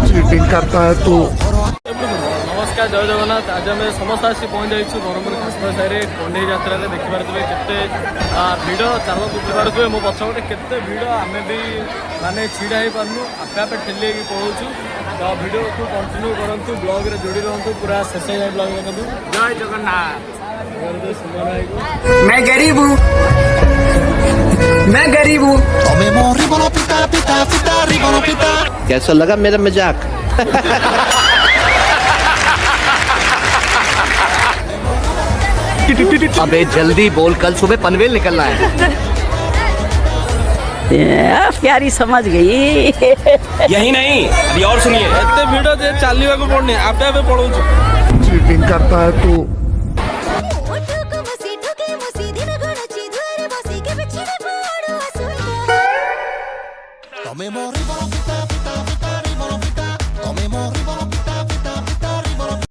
Cheating करता है तो नमस्कार जय जगन्नाथ। आज आम समस्त आसी पहुँच जाइए ब्रह्मपुर खासपा साहि कंडे यात्रा देखिपे केते भिड़ चलतु देखिपे मो पछपटे केते भिड़ आम भी माने छिड़ा हो पार्नु आपे आपे ठेली पलाऊँ। तो भिडियो को कंटिन्यू करूँ ब्लॉग रे जोड़ी रहतु पूरा शेष जाए ब्लॉग देखते। जय जगन्नाथ। मैं गरीब हूँ, मैं गरीब हूँ। कैसा लगा मेरा मजाक? अबे जल्दी बोल, कल सुबह पनवेल निकलना है। प्यारी समझ गई। यही नहीं अभी और सुनिए एते भिड़ जे चलवा को पड़ने आपे आपे पड़ू। चीटिंग करता है तो Tome morri